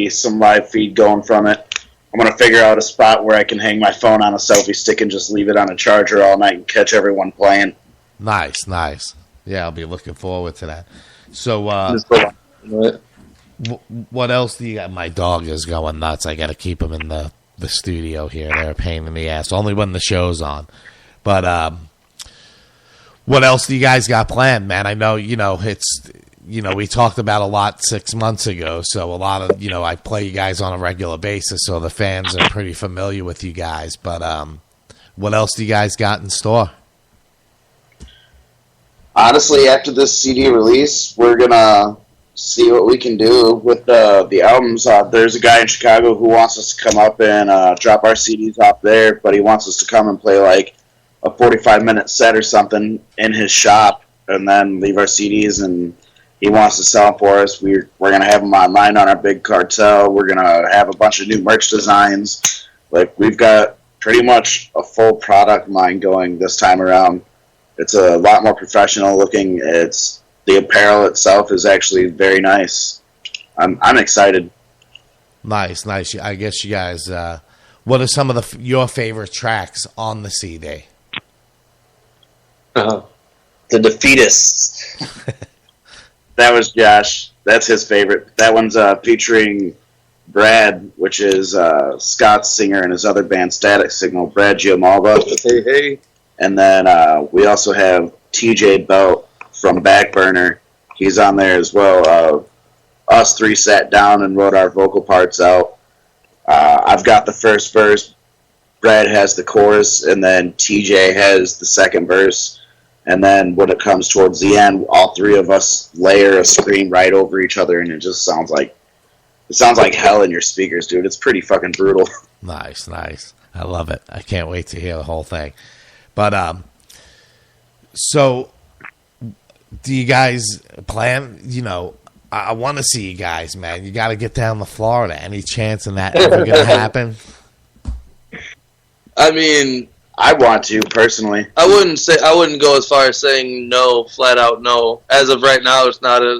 some live feed going from it. I'm going to figure out a spot where I can hang my phone on a selfie stick and just leave it on a charger all night and catch everyone playing. Nice. Yeah, I'll be looking forward to that. So, what else do you got? My dog is going nuts. I got to keep him in the studio here. They're a pain in the ass. Only when the show's on. But what else do you guys got planned, man? I know, we talked about a lot 6 months ago, so a lot of, I play you guys on a regular basis, so the fans are pretty familiar with you guys. But what else do you guys got in store? Honestly, after this CD release, we're going to see what we can do with the albums. There's a guy in Chicago who wants us to come up and drop our CDs off there, but he wants us to come and play like a 45-minute set or something in his shop and then leave our CDs, and he wants to sell them for us. We're going to have them online on our big cartel. We're going to have a bunch of new merch designs. Like, we've got pretty much a full product line going this time around. It's a lot more professional looking. The apparel itself is actually very nice. I'm excited. Nice. I guess you guys, what are some of your favorite tracks on the CD? The Defeatists. That was Josh. That's his favorite. That one's featuring Brad, which is Scott's singer and his other band, Static Signal, Brad Giamalba. Hey. And then we also have TJ Belt from Backburner. He's on there as well. Us three sat down and wrote our vocal parts out. I've got the first verse. Brad has the chorus, and then TJ has the second verse. And then when it comes towards the end, all three of us layer a scream right over each other, and it just sounds like hell in your speakers, dude. It's pretty fucking brutal. Nice. I love it. I can't wait to hear the whole thing. But so do you guys plan? I want to see you guys, man. You got to get down to Florida. Any chance in that ever going to happen? I mean, I want to personally. I wouldn't go as far as saying no, flat out no. As of right now, it's not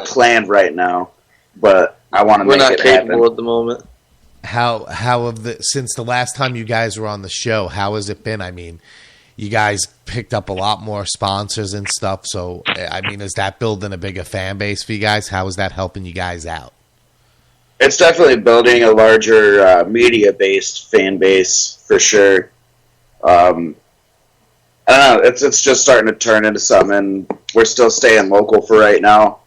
planned right now, but I want to make it happen. We're not capable at the moment. How since the last time you guys were on the show, how has it been? I mean, you guys picked up a lot more sponsors and stuff. So, I mean, is that building a bigger fan base for you guys? How is that helping you guys out? It's definitely building a larger media-based fan base for sure. I don't know. It's just starting to turn into something. And we're still staying local for right now.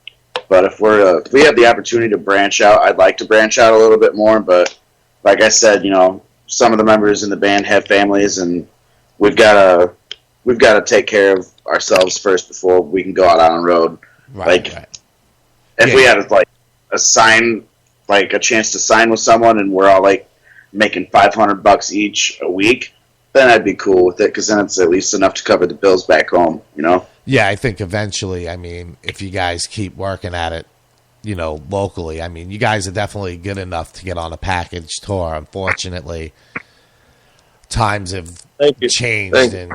But if we have the opportunity to branch out, I'd like to branch out a little bit more. But like I said, some of the members in the band have families, and we've got to take care of ourselves first before we can go out on the road. Right. If we had a chance to sign with someone, and we're all like making $500 each a week, then I'd be cool with it, because then it's at least enough to cover the bills back home. Yeah, I think eventually, I mean, if you guys keep working at it, locally, I mean, you guys are definitely good enough to get on a package tour. Unfortunately, times have changed, and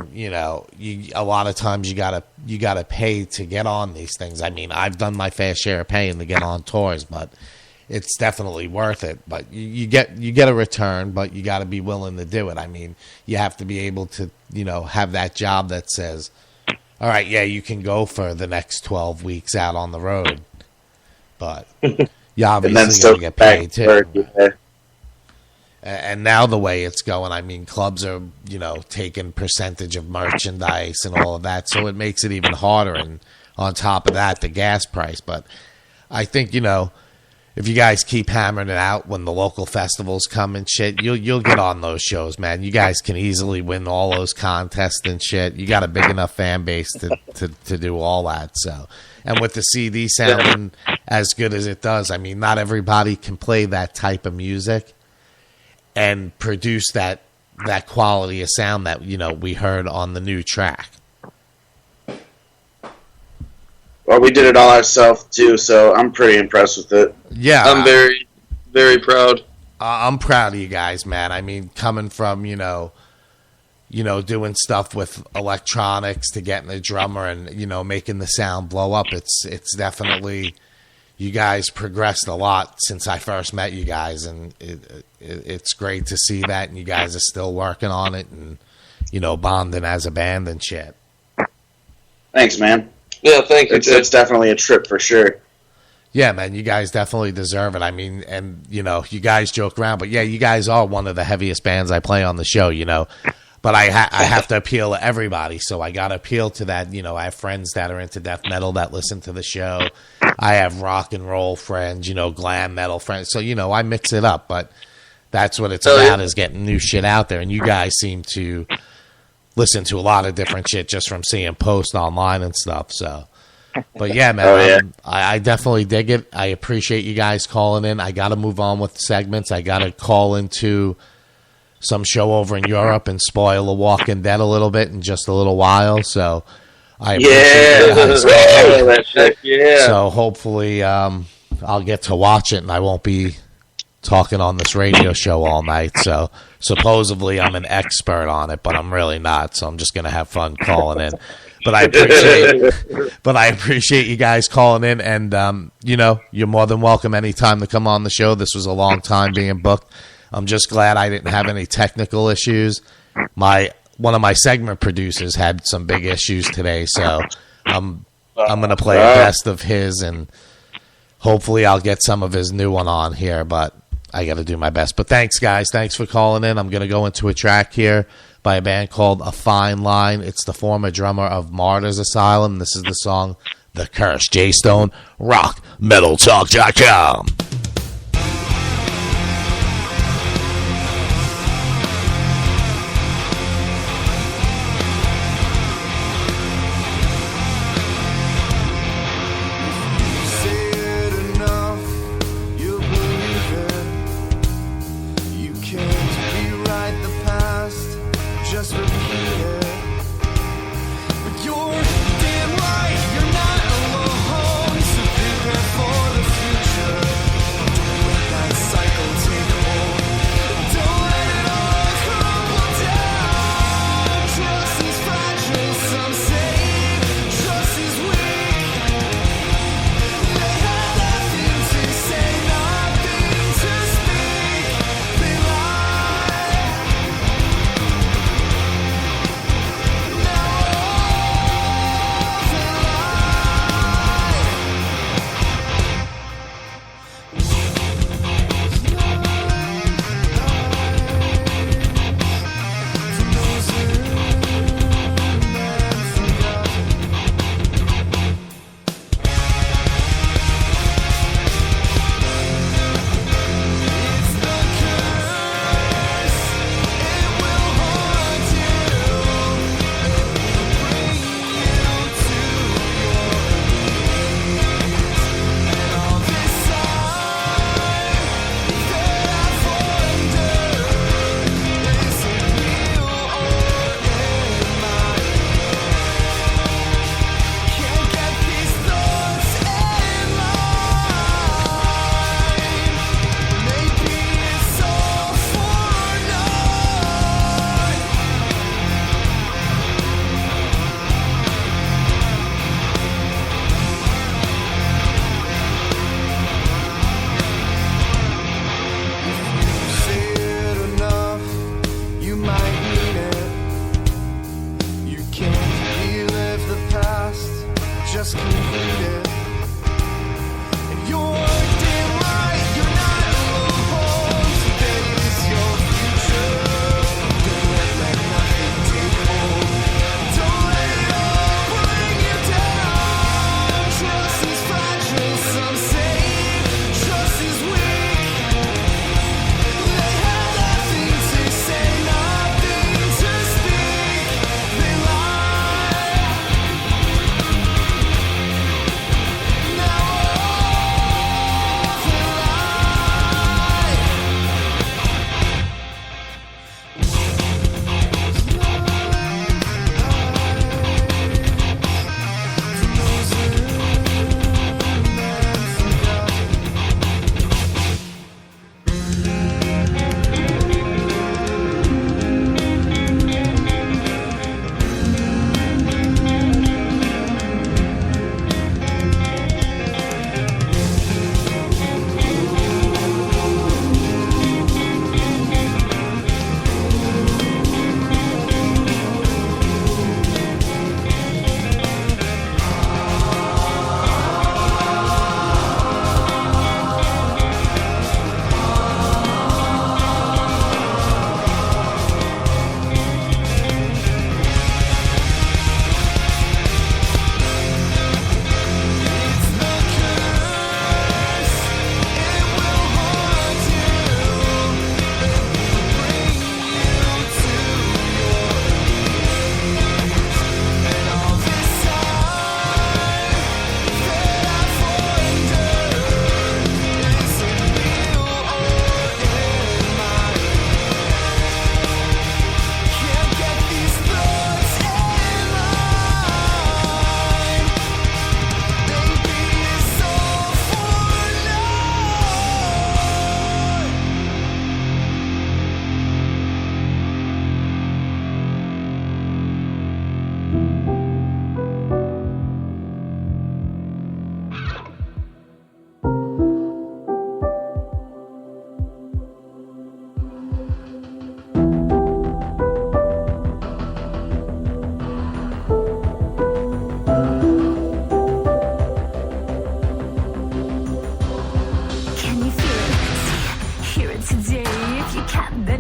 a lot of times you gotta pay to get on these things. I mean, I've done my fair share of paying to get on tours, but it's definitely worth it. But you get a return, but you got to be willing to do it. I mean, you have to be able to have that job that says, all right, yeah, you can go for the next 12 weeks out on the road, but you obviously got to get paid too. And now the way it's going, I mean, clubs are, taking percentage of merchandise and all of that, so it makes it even harder. And on top of that, the gas price. But I think, if you guys keep hammering it out when the local festivals come and shit, you'll get on those shows, man. You guys can easily win all those contests and shit. You got a big enough fan base to do all that. So, and with the CD sounding as good as it does, I mean, not everybody can play that type of music and produce that quality of sound that we heard on the new track. Well, we did it all ourselves too, so I'm pretty impressed with it. Yeah, I'm very, very proud. I'm proud of you guys, man. I mean, coming from doing stuff with electronics to getting the drummer and, making the sound blow up. It's definitely, you guys progressed a lot since I first met you guys, and it's great to see that, and you guys are still working on it and, bonding as a band and shit. Thanks, man. Yeah, thank you. It's definitely a trip for sure. Yeah, man, you guys definitely deserve it. I mean, and, you guys joke around, but yeah, you guys are one of the heaviest bands I play on the show, But I have to appeal to everybody, so I got to appeal to that. I have friends that are into death metal that listen to the show. I have rock and roll friends, glam metal friends. So, I mix it up, but that's what it's about, is getting new shit out there. And you guys seem to listen to a lot of different shit just from seeing posts online and stuff. So, but yeah, man, I definitely dig it. I appreciate you guys calling in. I got to move on with segments. I got to call into some show over in Europe and spoil The Walking Dead a little bit in just a little while. So I appreciate you guys. Yeah. So hopefully I'll get to watch it and I won't be talking on this radio show all night. So supposedly I'm an expert on it, but I'm really not. So I'm just going to have fun calling in. But I appreciate you guys calling in, and you're more than welcome anytime to come on the show. This was a long time being booked. I'm just glad I didn't have any technical issues. One of my segment producers had some big issues today, so I'm going to play the best of his, and hopefully I'll get some of his new one on here, but I got to do my best. But thanks, guys. Thanks for calling in. I'm going to go into a track here by a band called A Fine Line. It's the former drummer of Martyrs Asylum. This is the song The Curse. Jay Stone, rockmetaltalk.com. You're not alone, so prepare for the future.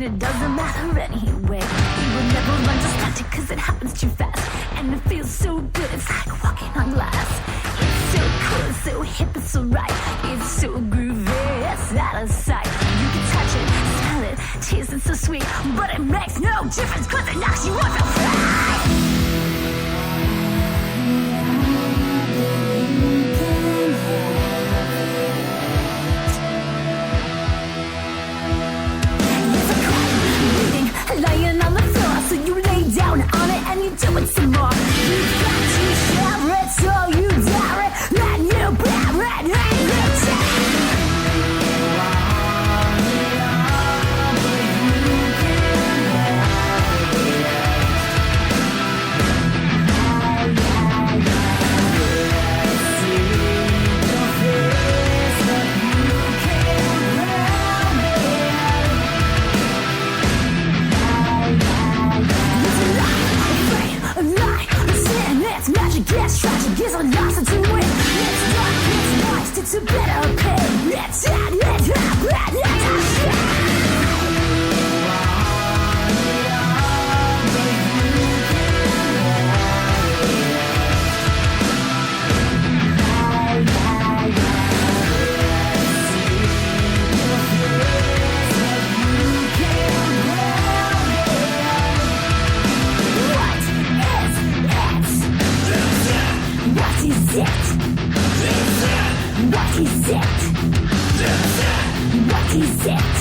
it doesn't matter anyway. You will never learn to stop it cause it happens too fast. And it feels so good, it's like walking on glass. It's so cool, it's so hip, it's so right. It's so groovy, it's out of sight. You can touch it, smell it, taste it so sweet. But it makes no difference cause it knocks you off your feet. Lying on the floor, so you lay down on it and you do it some more. You got to share it, so you dare it, and you bear it, and you take. It's tragic, it's a loss to win. It's dark, it's nice, it's a better pay. It's sad, it's happy, it's a shame. What is it? What is it? What is it?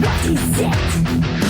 What is it?